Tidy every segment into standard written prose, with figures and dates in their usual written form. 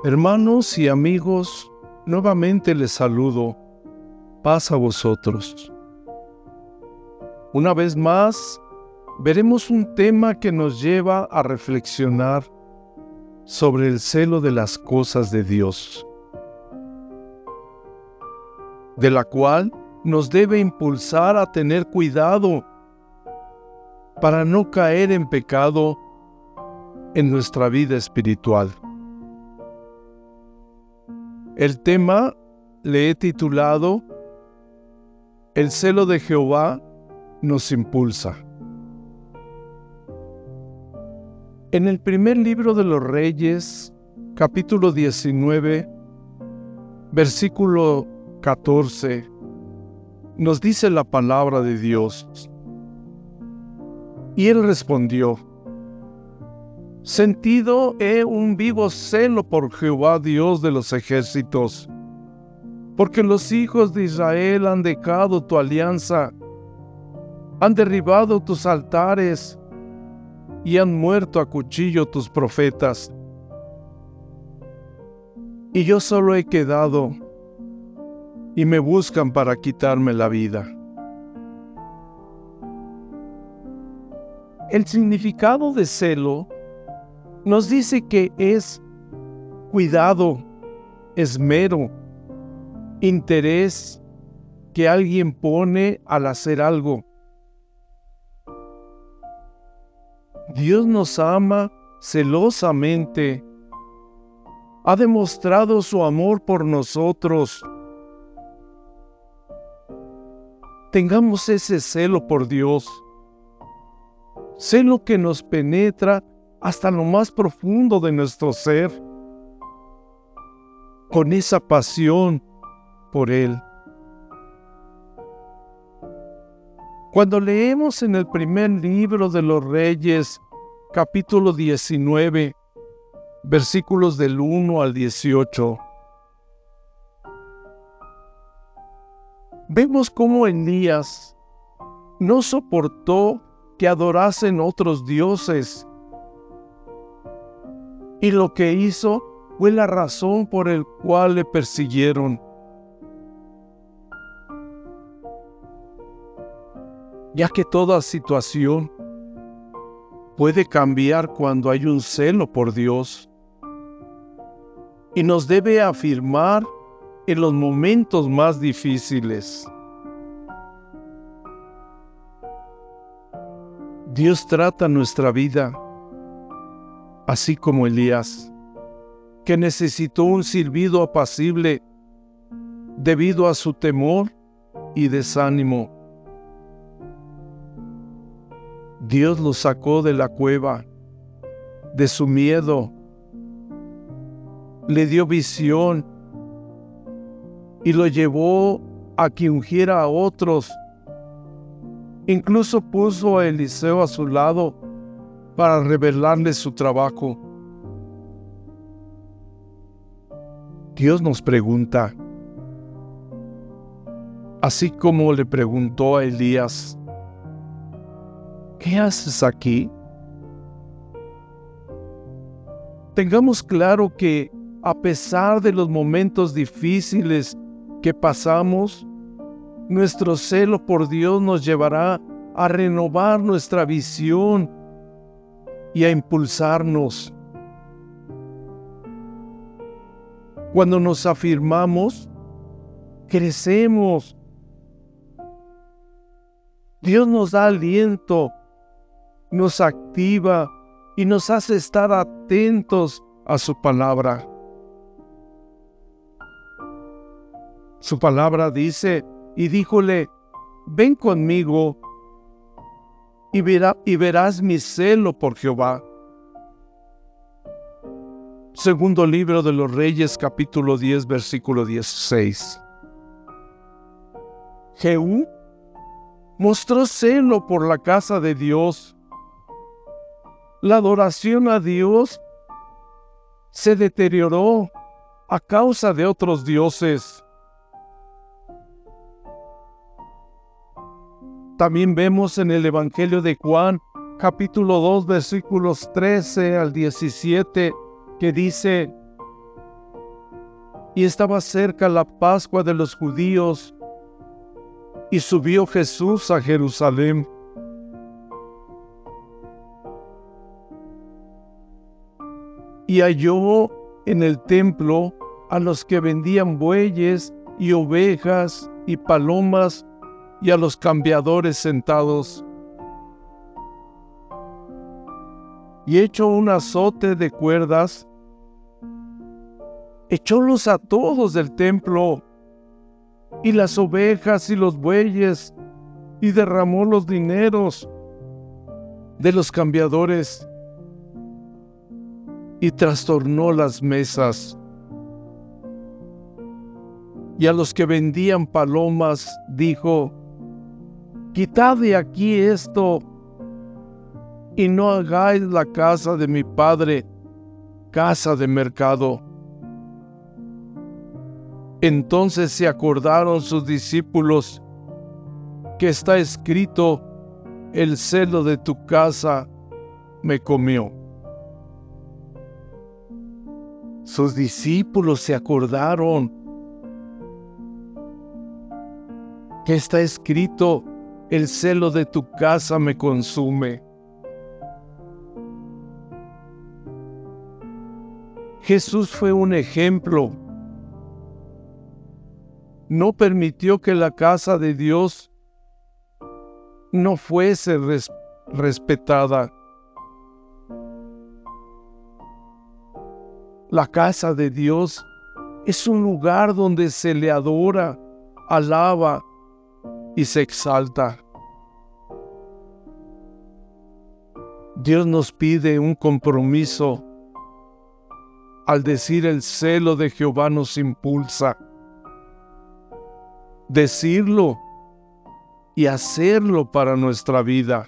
Hermanos y amigos, nuevamente les saludo. Paz a vosotros. Una vez más, veremos un tema que nos lleva a reflexionar sobre el celo de las cosas de Dios, de la cual nos debe impulsar a tener cuidado para no caer en pecado en nuestra vida espiritual. El tema le he titulado El celo de Jehová nos impulsa. En el primer libro de los Reyes, capítulo 19, versículo 14, nos dice la palabra de Dios. Y él respondió: Sentido he un vivo celo por Jehová Dios de los ejércitos, porque los hijos de Israel han dejado tu alianza, han derribado tus altares y han muerto a cuchillo tus profetas. Y yo solo he quedado, y me buscan para quitarme la vida. El significado de celo nos dice que es cuidado, esmero, interés que alguien pone al hacer algo. Dios nos ama celosamente, ha demostrado su amor por nosotros. Tengamos ese celo por Dios, celo que nos penetra hasta lo más profundo de nuestro ser, con esa pasión por Él. Cuando leemos en el primer libro de los Reyes, capítulo 19, versículos del 1 al 18, vemos cómo Elías no soportó que adorasen otros dioses, y lo que hizo fue la razón por la cual le persiguieron. Ya que toda situación puede cambiar cuando hay un celo por Dios, y nos debe afirmar en los momentos más difíciles. Dios trata nuestra vida así como Elías, que necesitó un silbido apacible debido a su temor y desánimo. Dios lo sacó de la cueva, de su miedo, le dio visión y lo llevó a que ungiera a otros. Incluso puso a Eliseo a su lado para revelarle su trabajo. Dios nos pregunta, así como le preguntó a Elías: ¿qué haces aquí? Tengamos claro que a pesar de los momentos difíciles que pasamos, nuestro celo por Dios nos llevará a renovar nuestra visión y a impulsarnos. Cuando nos afirmamos, crecemos. Dios nos da aliento, nos activa y nos hace estar atentos a su palabra. Su palabra dice, y díjole: ven conmigo y verás mi celo por Jehová. Segundo libro de los Reyes, capítulo 10, versículo 16. Jehú mostró celo por la casa de Dios. La adoración a Dios se deterioró a causa de otros dioses. También vemos en el Evangelio de Juan, capítulo 2, versículos 13 al 17, que dice: y estaba cerca la Pascua de los judíos, y subió Jesús a Jerusalén. Y halló en el templo a los que vendían bueyes y ovejas y palomas, y a los cambiadores sentados. Y hecho un azote de cuerdas, echólos a todos del templo, y las ovejas y los bueyes, y derramó los dineros de los cambiadores, y trastornó las mesas. Y a los que vendían palomas dijo: quitad de aquí esto, y no hagáis la casa de mi Padre casa de mercado. Entonces se acordaron sus discípulos que está escrito: el celo de tu casa me comió. Sus discípulos se acordaron que está escrito: el celo de tu casa me consume. Jesús fue un ejemplo. No permitió que la casa de Dios no fuese respetada. La casa de Dios es un lugar donde se le adora, alaba y se exalta. Dios nos pide un compromiso al decir: el celo de Jehová nos impulsa. Decirlo y hacerlo para nuestra vida.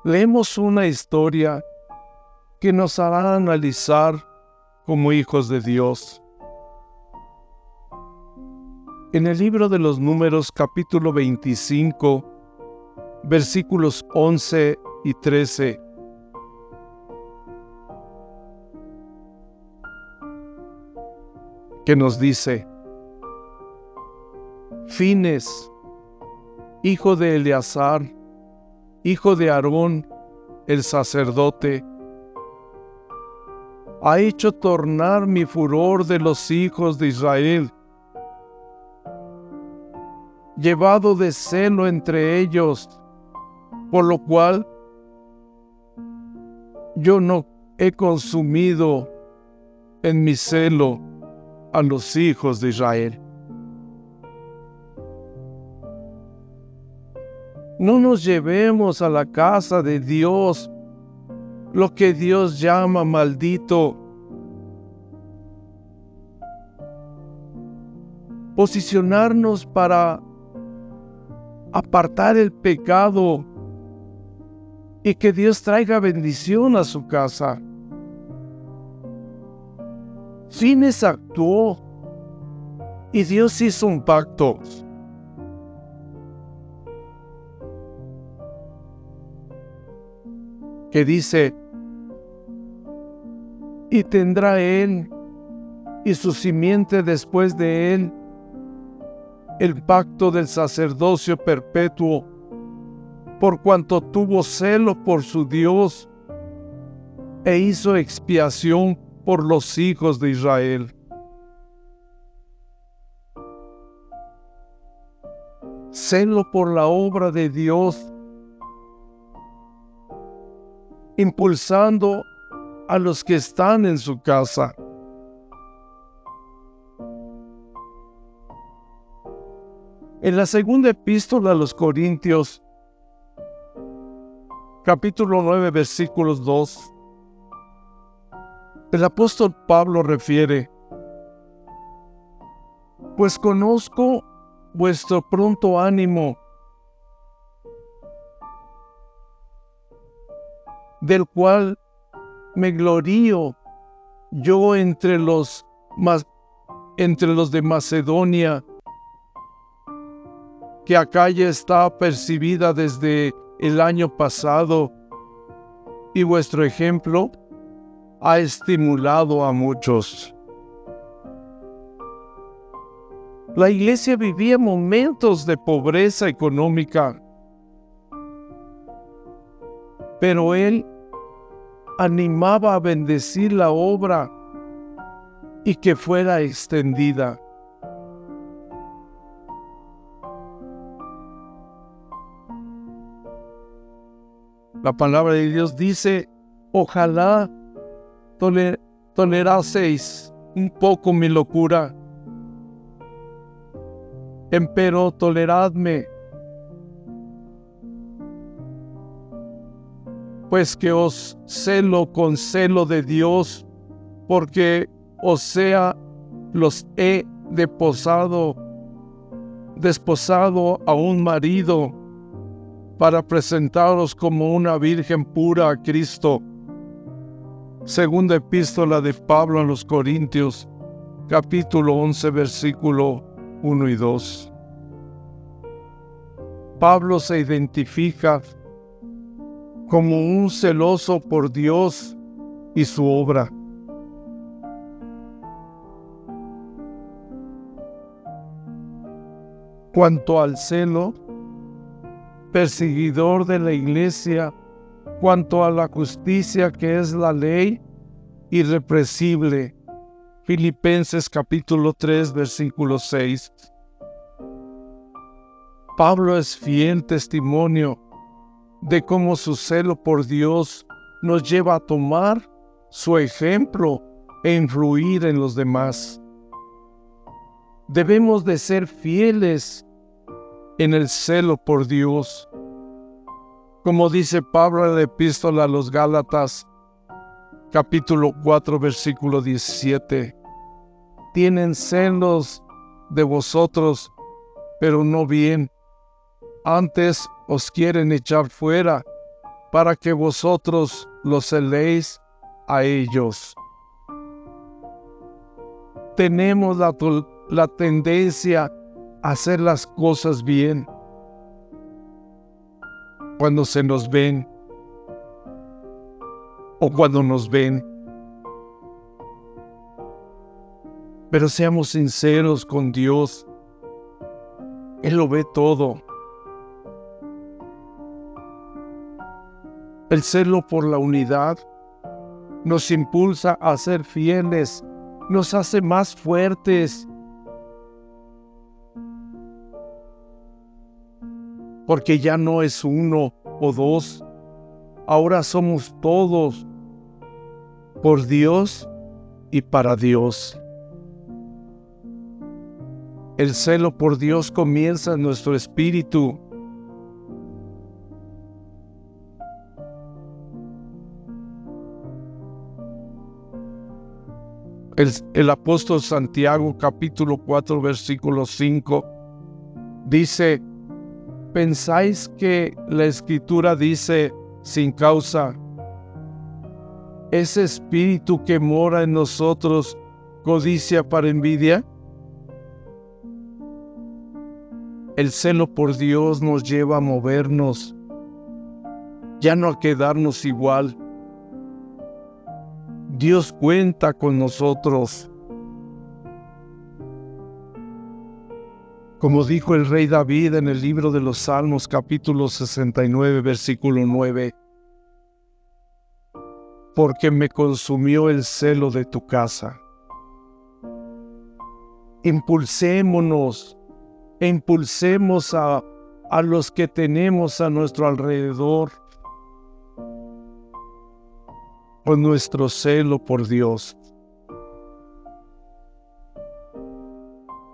Leemos una historia que nos hará analizar como hijos de Dios. En el libro de los Números, capítulo 25, versículos 11 y 13, que nos dice: Fines, hijo de Eleazar, hijo de Aarón, el sacerdote, ha hecho tornar mi furor de los hijos de Israel, llevado de celo entre ellos, por lo cual yo no he consumido en mi celo a los hijos de Israel. No nos llevemos a la casa de Dios lo que Dios llama maldito. Posicionarnos para apartar el pecado y que Dios traiga bendición a su casa. Fines actuó y Dios hizo un pacto. Que dice: y tendrá él y su simiente después de él el pacto del sacerdocio perpetuo, por cuanto tuvo celo por su Dios e hizo expiación por los hijos de Israel. Celo por la obra de Dios, impulsando a los que están en su casa. En la segunda epístola a los Corintios, capítulo 9, versículos 2, el apóstol Pablo refiere: pues conozco vuestro pronto ánimo, del cual me glorío yo entre los de Macedonia, que Acaya está apercibida desde el año pasado, y vuestro ejemplo ha estimulado a muchos. La iglesia vivía momentos de pobreza económica, pero él animaba a bendecir la obra y que fuera extendida. La palabra de Dios dice: ojalá toleraseis un poco mi locura, empero toleradme, pues que os celo con celo de Dios, porque los he desposado a un marido, para presentaros como una virgen pura a Cristo. Segunda epístola de Pablo a los Corintios, capítulo 11, versículo 1 y 2. Pablo se identifica como un celoso por Dios y su obra. Cuanto al celo, perseguidor de la iglesia, cuanto a la justicia que es la ley, irrepresible. Filipenses capítulo 3, versículo 6. Pablo es fiel testimonio de cómo su celo por Dios nos lleva a tomar su ejemplo e influir en los demás. Debemos de ser fieles en el celo por Dios. Como dice Pablo en la epístola a los Gálatas, capítulo 4, versículo 17, tienen celos de vosotros, pero no bien. Antes os quieren echar fuera, para que vosotros los celéis a ellos. Tenemos la tendencia a hacer las cosas bien cuando se nos ven o cuando nos ven. Pero seamos sinceros con Dios. Él lo ve todo. El celo por la unidad nos impulsa a ser fieles, nos hace más fuertes. Porque ya no es uno o dos, ahora somos todos, por Dios y para Dios. El celo por Dios comienza en nuestro espíritu. El apóstol Santiago, capítulo 4, versículo 5, dice: ¿pensáis que la Escritura dice sin causa: ese espíritu que mora en nosotros codicia para envidia? El celo por Dios nos lleva a movernos, ya no a quedarnos igual. Dios cuenta con nosotros. Como dijo el rey David en el libro de los Salmos, capítulo 69, versículo 9, porque me consumió el celo de tu casa. Impulsémonos e impulsemos a los que tenemos a nuestro alrededor con nuestro celo por Dios.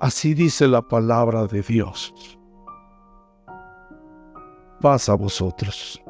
Así dice la palabra de Dios. Paz a vosotros.